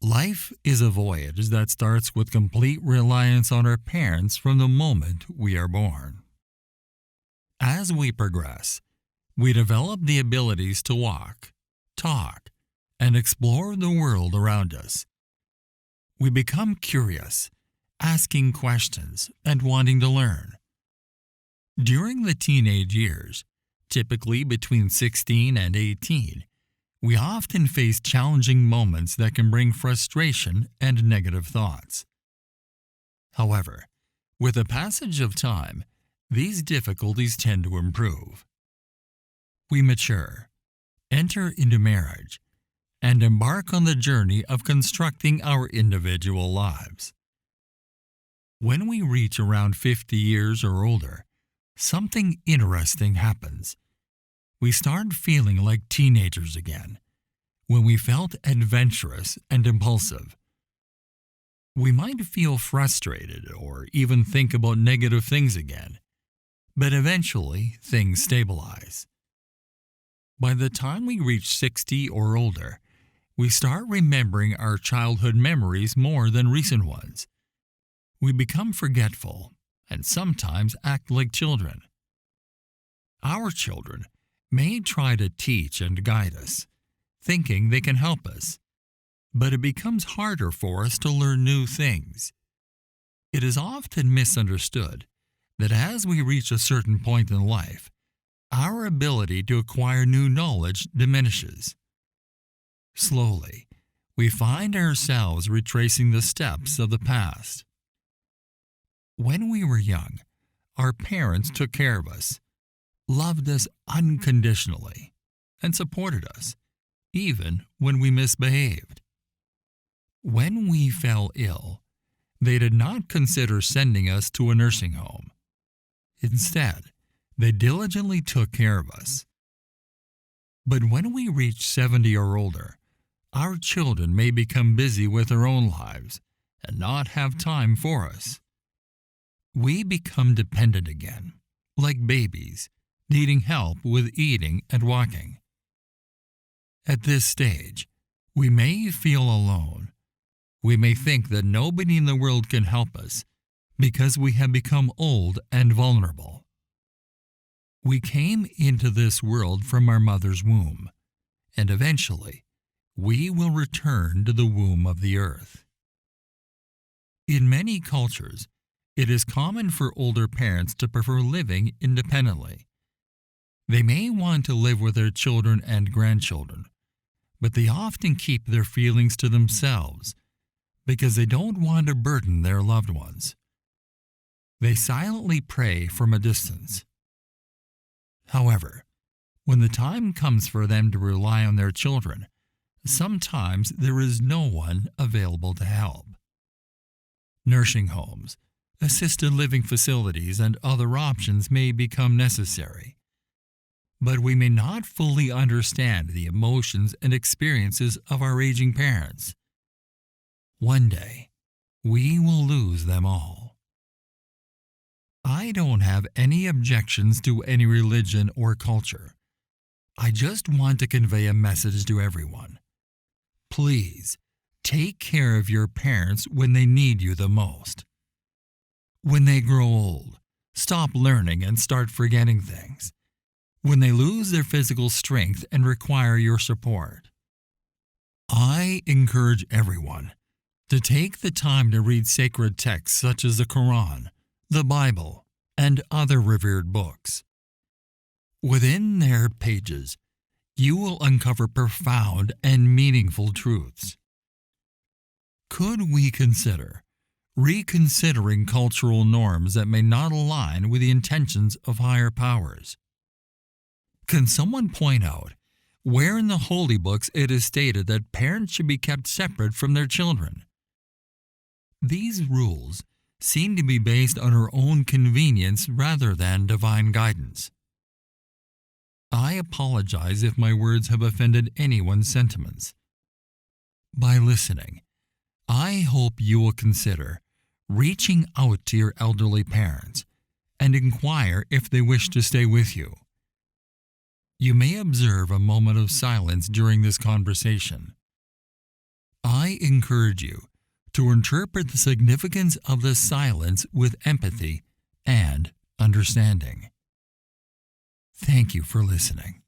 Life is a voyage that starts with complete reliance on our parents from the moment we are born. As we progress, we develop the abilities to walk, talk, and explore the world around us. We become curious, asking questions and wanting to learn. During the teenage years, typically between 16 and 18, we often face challenging moments that can bring frustration and negative thoughts. However, with the passage of time, these difficulties tend to improve. We mature, enter into marriage, and embark on the journey of constructing our individual lives. When we reach around 50 years or older, something interesting happens. We start feeling like teenagers again, when we felt adventurous and impulsive. We might feel frustrated or even think about negative things again, but eventually things stabilize. By the time we reach 60 or older, we start remembering our childhood memories more than recent ones. We become forgetful and sometimes act like children. Our children may try to teach and guide us, thinking they can help us, but it becomes harder for us to learn new things. It is often misunderstood that as we reach a certain point in life, our ability to acquire new knowledge diminishes. Slowly, we find ourselves retracing the steps of the past. When we were young, our parents took care of us, loved us unconditionally, and supported us, even when we misbehaved. When we fell ill, they did not consider sending us to a nursing home. Instead, they diligently took care of us. But when we reach 70 or older, our children may become busy with their own lives and not have time for us. We become dependent again, like babies, needing help with eating and walking. At this stage, we may feel alone. We may think that nobody in the world can help us because we have become old and vulnerable. We came into this world from our mother's womb, and eventually, we will return to the womb of the earth. In many cultures, it is common for older parents to prefer living independently. They may want to live with their children and grandchildren, but they often keep their feelings to themselves because they don't want to burden their loved ones. They silently pray from a distance. However, when the time comes for them to rely on their children, sometimes there is no one available to help. Nursing homes, assisted living facilities, and other options may become necessary. But we may not fully understand the emotions and experiences of our aging parents. One day, we will lose them all. I don't have any objections to any religion or culture. I just want to convey a message to everyone. Please, take care of your parents when they need you the most. When they grow old, stop learning and start forgetting things. When they lose their physical strength and require your support. I encourage everyone to take the time to read sacred texts such as the Quran, the Bible, and other revered books. Within their pages, you will uncover profound and meaningful truths. Could we consider reconsidering cultural norms that may not align with the intentions of higher powers? Can someone point out where in the holy books it is stated that parents should be kept separate from their children? These rules seem to be based on our own convenience rather than divine guidance. I apologize if my words have offended anyone's sentiments. By listening, I hope you will consider reaching out to your elderly parents and inquire if they wish to stay with you. You may observe a moment of silence during this conversation. I I encourage you to interpret the significance of the silence with empathy and understanding. Thank you for listening.